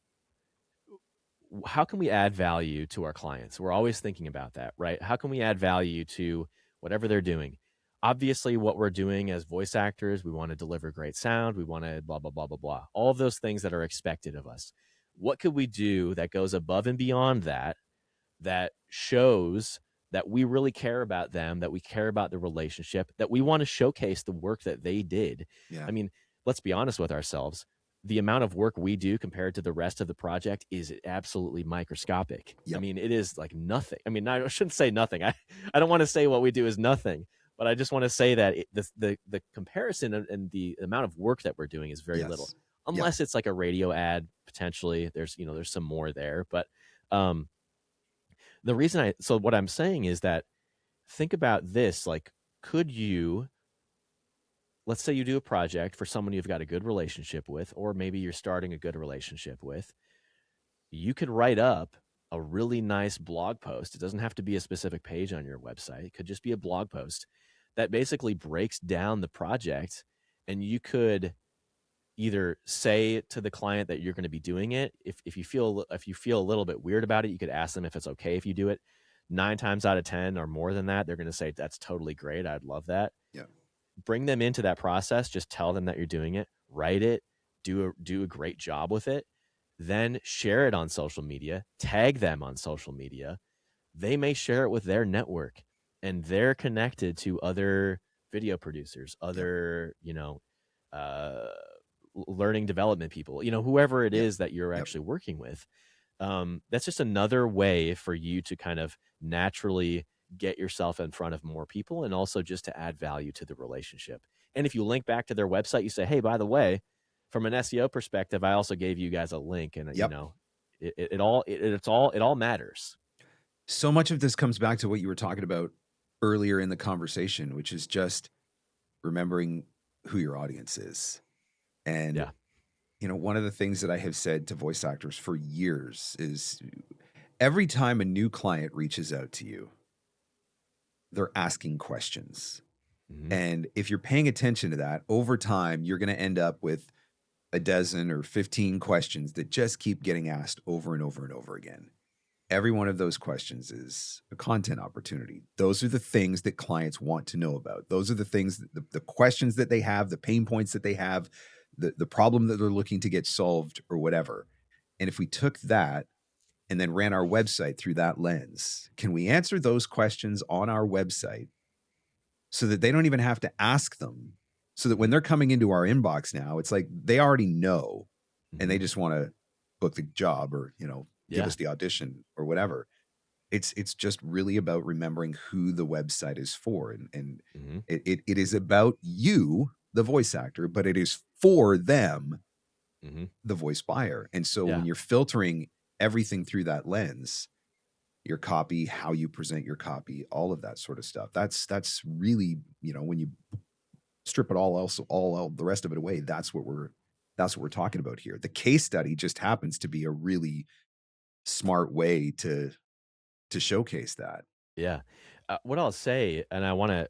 how can we add value to our clients? We're always thinking about that, right? How can we add value to whatever they're doing? Obviously, what we're doing as voice actors, we want to deliver great sound. We want to blah, blah, blah, blah, blah. All of those things that are expected of us. What could we do that goes above and beyond that shows that we really care about them, that we care about the relationship, that we want to showcase the work that they did? I mean, let's be honest with ourselves. The amount of work we do compared to the rest of the project is absolutely microscopic. I mean, it is like nothing. I mean, I shouldn't say nothing. I don't want to say what we do is nothing, but I just want to say that the comparison and the amount of work that we're doing is very little, unless it's like a radio ad, potentially. There's some more there, but the reason so what I'm saying is that think about this, like, let's say you do a project for someone you've got a good relationship with, or maybe you're starting a good relationship with. You could write up a really nice blog post. It doesn't have to be a specific page on your website. It could just be a blog post that basically breaks down the project, and you could either say to the client that you're going to be doing it. If you feel a little bit weird about it, you could ask them if it's okay if you do it. 9 times out of 10 or more than that, they're going to say, that's totally great. I'd love that. Yeah. Bring them into that process. Just tell them that you're doing it, write it, do a great job with it, then share it on social media, tag them on social media. They may share it with their network, and they're connected to other video producers, other, learning development people, whoever it Yep. is that you're actually working with. That's just another way for you to kind of naturally get yourself in front of more people, and also just to add value to the relationship. And if you link back to their website, you say, hey, by the way, from an SEO perspective, I also gave you guys a link, and Yep. it all matters. So much of this comes back to what you were talking about earlier in the conversation, which is just remembering who your audience is. And, Yeah. One of the things that I have said to voice actors for years is every time a new client reaches out to you, they're asking questions. Mm-hmm. And if you're paying attention to that, over time, you're going to end up with a dozen or 15 questions that just keep getting asked over and over and over again. Every one of those questions is a content opportunity. Those are the things that clients want to know about. Those are the things, the questions that they have, the pain points that they have, the problem that they're looking to get solved or whatever. And if we took that and then ran our website through that lens, can we answer those questions on our website so that they don't even have to ask them? So that when they're coming into our inbox now, it's like they already know, and they just want to book the job or, give us the audition or whatever. It's just really about remembering who the website is for. And it is about you, the voice actor, but it is for them, the voice buyer. And so when you're filtering everything through that lens, your copy, how you present your copy, all of that sort of stuff, that's really, when you strip it all the rest of it away, that's what we're talking about here. The case study just happens to be a really smart way to showcase that. Yeah. What I'll say, and I want to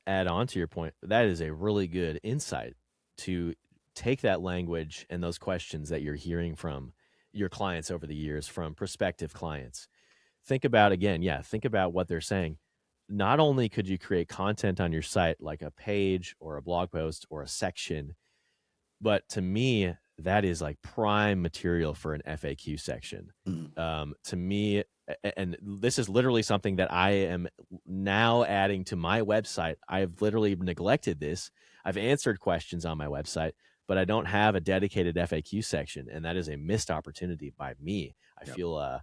add on to your point, that is a really good insight to take that language and those questions that you're hearing from your clients over the years, from prospective clients. Think about what they're saying. Not only could you create content on your site, like a page or a blog post or a section, but to me, that is like prime material for an FAQ section. To me, and this is literally something that I am now adding to my website. I've literally neglected this. I've answered questions on my website, but I don't have a dedicated FAQ section, and that is a missed opportunity by me. I feel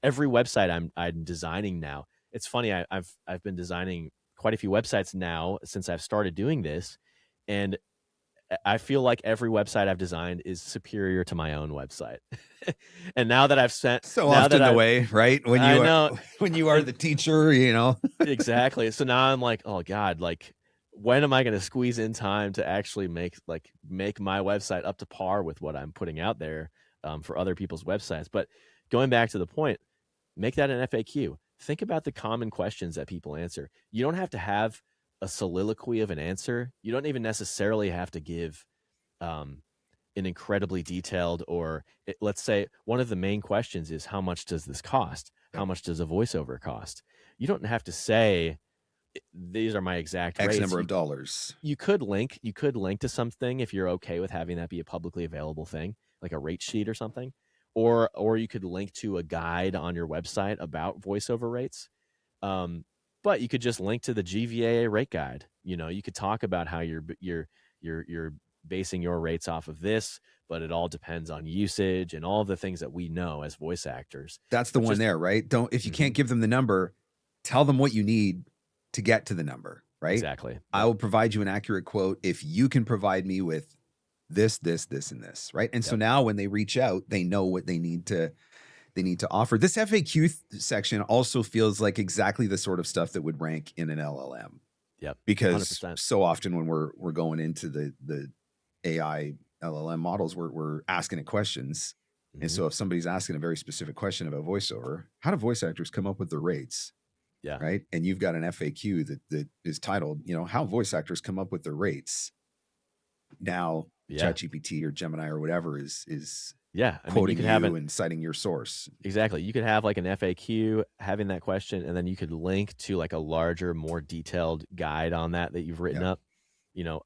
every website I'm designing now. It's funny. I've been designing quite a few websites now since I've started doing this, and I feel like every website I've designed is superior to my own website. And now that I've sent the way, right? When you are the teacher, Exactly. So now I'm like, oh God, like when am I going to squeeze in time to actually make my website up to par with what I'm putting out there for other people's websites? But going back to the point, make that an FAQ. Think about the common questions that people answer. You don't have to have a soliloquy of an answer. You don't even necessarily have to give an incredibly detailed, let's say one of the main questions is, how much does this cost? How much does a voiceover cost? You don't have to say, these are my exact rates. X number of dollars. You could link to something if you're okay with having that be a publicly available thing, like a rate sheet or something. Or you could link to a guide on your website about voiceover rates. But you could just link to the GVAA rate guide. You could talk about how you're basing your rates off of this, but it all depends on usage and all the things that we know as voice actors. That's the one there, right? If you can't give them the number, tell them what you need to get to the number, right? Exactly. I will provide you an accurate quote if you can provide me with this, this, this, and this, right? And so now when they reach out, they know what they need to offer. This FAQ section also feels like exactly the sort of stuff that would rank in an LLM. Yep. Because 100%. so often when we're going into the AI LLM models, we're asking it questions. And so if somebody's asking a very specific question about voiceover, how do voice actors come up with their rates? Yeah. Right. And you've got an FAQ that is titled, how voice actors come up with their rates. now Yeah. ChatGPT or Gemini or whatever is Yeah. I mean, you quoting could have you and citing your source. exactly. You could have like an FAQ having that question, and then you could link to like a larger, more detailed guide on that you've written Yeah. up. You know,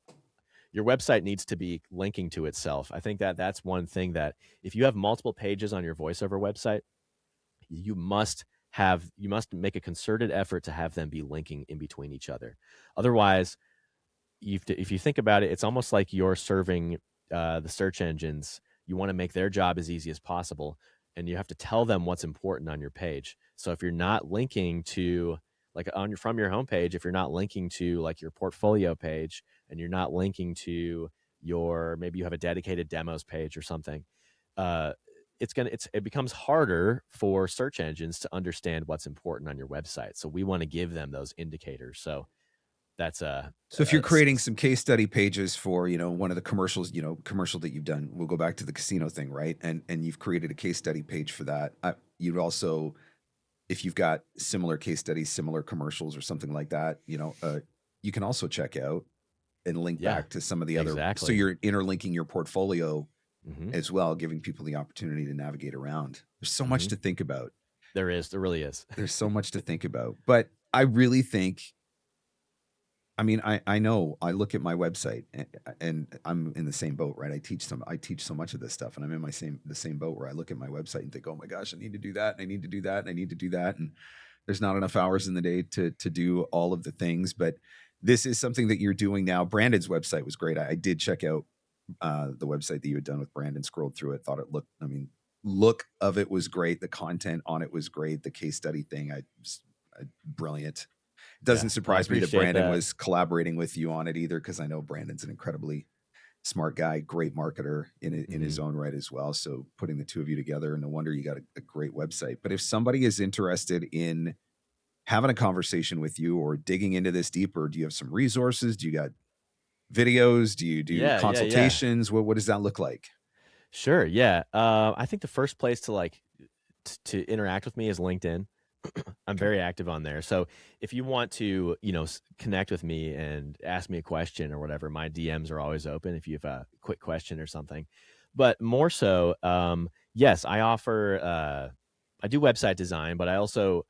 your website needs to be linking to itself. I think that that's one thing that if you have multiple pages on your voiceover website, you must make a concerted effort to have them be linking in between each other. Otherwise, if you think about it, it's almost like you're serving the search engines. You want to make their job as easy as possible, and you have to tell them what's important on your page. So if you're not linking to from your homepage, if you're not linking to like your portfolio page, and you're not linking to maybe you have a dedicated demos page or something, uh, it becomes harder for search engines to understand what's important on your website. So we want to give them those indicators. So that's So if you're creating some case study pages for, one of the commercials, commercial that you've done, we'll go back to the casino thing, right? And you've created a case study page for that. You'd also, if you've got similar case studies, similar commercials or something like that, you can also check out and link Yeah, back to some of the other. So exactly. you're interlinking your portfolio Mhm. as well, giving people the opportunity to navigate around. There's so much to think about. There really is. There's so much to think about. But I really think, I mean, I know I look at my website and I'm in the same boat, right? I teach so much of this stuff, and I'm in the same boat where I look at my website and think, oh my gosh, I need to do that, and I need to do that, and I need to do that. And there's not enough hours in the day to do all of the things. But this is something that you're doing now. Brandon's website was great. I did check out the website that you had done with Brandon, scrolled through it, thought it looked, look of it was great. The content on it was great. The case study thing, brilliant. Doesn't surprise me that Brandon was collaborating with you on it either, because I know Brandon's an incredibly smart guy, great marketer in his own right as well. So putting the two of you together, no wonder you got a great website. But if somebody is interested in having a conversation with you or digging into this deeper, do you have some resources? Do you got videos? Do you do consultations? What does that look like? Sure. Yeah. I think the first place to to interact with me is LinkedIn. I'm very active on there. So if you want to, connect with me and ask me a question or whatever, my DMs are always open if you have a quick question or something. But more so, yes, I offer, I do website design, but I also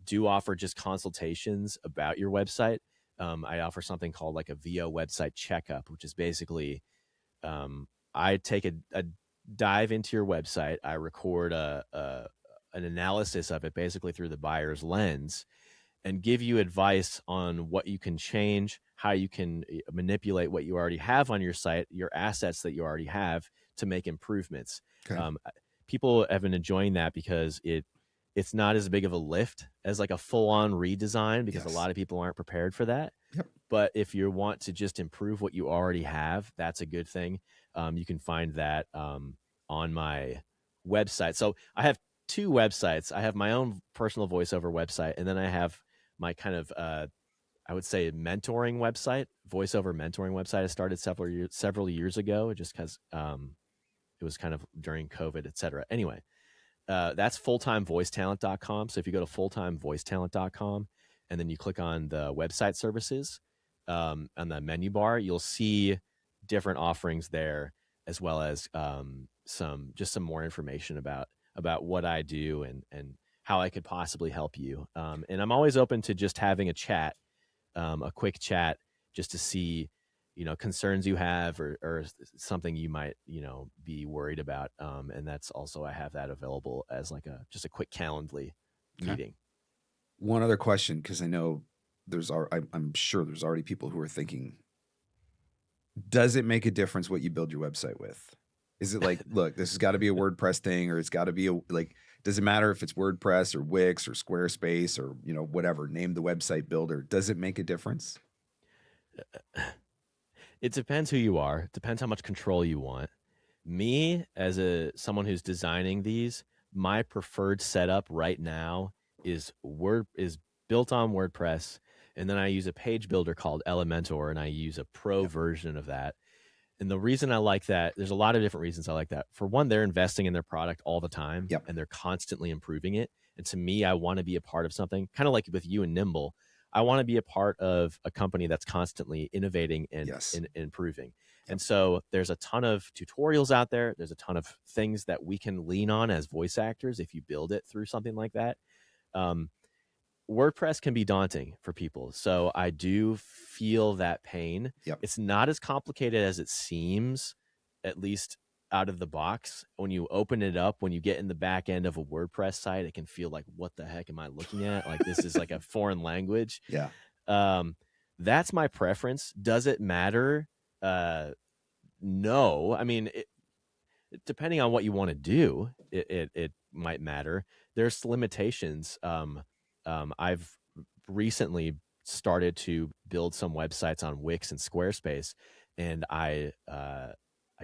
do offer just consultations about your website. I offer something called like a VO website checkup, which is basically, I take a dive into your website. I record an analysis of it basically through the buyer's lens and give you advice on what you can change, how you can manipulate what you already have on your site, your assets that you already have to make improvements. Okay. People have been enjoying that because it's not as big of a lift as like a full-on redesign, because a lot of people aren't prepared for that. Yep. But if you want to just improve what you already have, that's a good thing. You can find that on my website. So I have two websites. I have my own personal voiceover website, and then I have my kind of I would say mentoring website, voiceover mentoring website. I started several years ago, just because it was kind of during COVID, et cetera. Anyway, that's fulltimevoicetalent.com. So if you go to fulltimevoicetalent.com and then you click on the website services on the menu bar, you'll see different offerings there, as well as some more information about what I do and how I could possibly help you. And I'm always open to just having a chat, a quick chat, just to see, concerns you have or something you might, be worried about. And that's also, I have that available as like just a quick Calendly meeting. One other question, because I know I'm sure there's already people who are thinking, does it make a difference what you build your website with? Is it like, look, this has got to be a WordPress thing, or it's got to be does it matter if it's WordPress or Wix or Squarespace or, whatever, name the website builder? Does it make a difference? It depends who you are. It depends how much control you want. Me, as someone who's designing these, my preferred setup right now is built on WordPress, and then I use a page builder called Elementor, and I use a pro version of that. And the reason I like that, there's a lot of different reasons I like that. For one, they're investing in their product all the time, and they're constantly improving it. And to me, I want to be a part of something, kind of like with you and Nimble. I want to be a part of a company that's constantly innovating and improving. And so there's a ton of tutorials out there. There's a ton of things that we can lean on as voice actors if you build it through something like that. WordPress can be daunting for people. So I do feel that pain. Yep. It's not as complicated as it seems, at least out of the box. When you open it up, when you get in the back end of a WordPress site, it can feel like, what the heck am I looking at? Like, this is like a foreign language. Yeah. That's my preference. Does it matter? No. I mean, depending on what you want to do, it might matter. There's limitations. I've recently started to build some websites on Wix and Squarespace, and I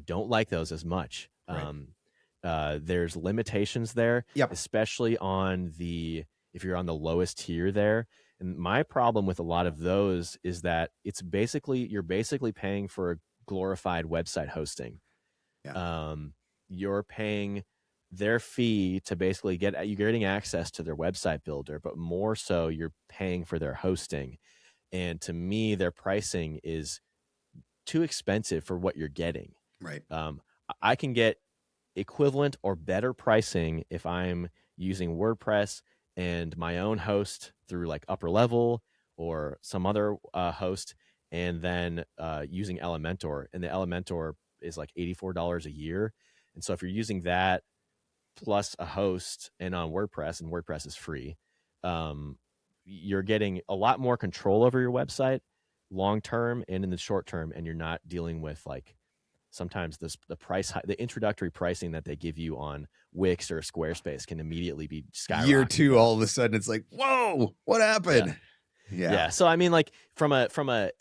don't like those as much. Right. There's limitations there, especially on if you're on the lowest tier there. And my problem with a lot of those is that you're basically paying for a glorified website hosting. Yeah. You're paying their fee to basically you're getting access to their website builder, but more so you're paying for their hosting. And to me, their pricing is too expensive for what you're getting. Right. I can get equivalent or better pricing if I'm using WordPress and my own host through like Upper Level or some other host, and then using Elementor. And the Elementor is like $84 a year. And so if you're using that plus a host and on WordPress, and WordPress is free, you're getting a lot more control over your website long term and in the short term, and you're not dealing with like sometimes the introductory pricing that they give you on Wix or Squarespace can immediately be skyrocketed. Year 2, all of a sudden it's like, whoa, what happened? Yeah. So I mean, like from a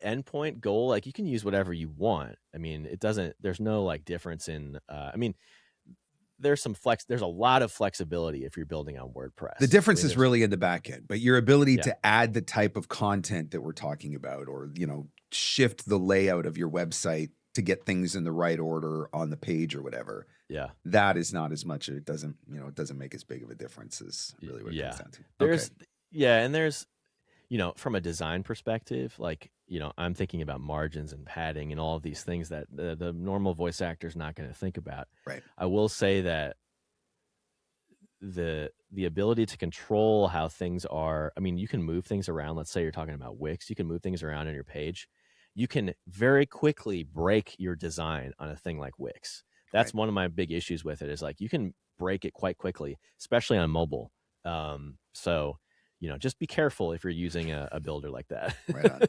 endpoint goal, like you can use whatever you want. I mean, there's no like difference in I mean, there's a lot of flexibility if you're building on WordPress. The difference is really in the back end, but your ability to add the type of content that we're talking about, or, shift the layout of your website to get things in the right order on the page or whatever. Yeah. That is not as much. It doesn't make as big of a difference as really what it comes down to. And there's, from a design perspective, like, I'm thinking about margins and padding and all of these things that the normal voice actor is not going to think about. Right. I will say that the ability to control how things are, I mean, you can move things around. Let's say you're talking about Wix. You can move things around on your page. You can very quickly break your design on a thing like Wix. That's one of my big issues with it, is like you can break it quite quickly, especially on mobile. So, just be careful if you're using a builder like that. Right on.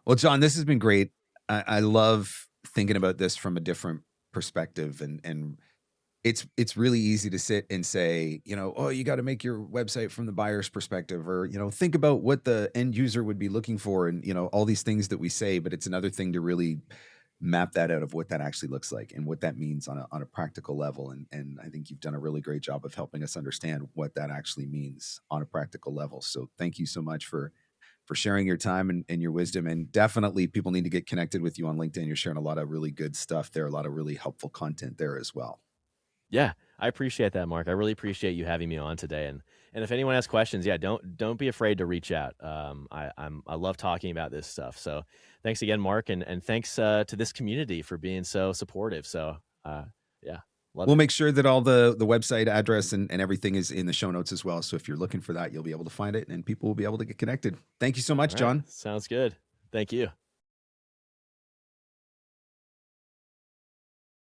Well, John, this has been great. I love thinking about this from a different perspective, and it's really easy to sit and say, oh, you got to make your website from the buyer's perspective, or, think about what the end user would be looking for, and, all these things that we say. But it's another thing to really map that out of what that actually looks like and what that means on a practical level. And I think you've done a really great job of helping us understand what that actually means on a practical level. So thank you so much for sharing your time and your wisdom. And definitely people need to get connected with you on LinkedIn. You're sharing a lot of really good stuff there, a lot of really helpful content there as well. Yeah, I appreciate that, Mark. I really appreciate you having me on today. And if anyone has questions, don't be afraid to reach out. I love talking about this stuff. So thanks again, Mark, and thanks to this community for being so supportive. So we'll make sure that all the website address and everything is in the show notes as well. So if you're looking for that, you'll be able to find it, and people will be able to get connected. Thank you so much, John. Sounds good. Thank you.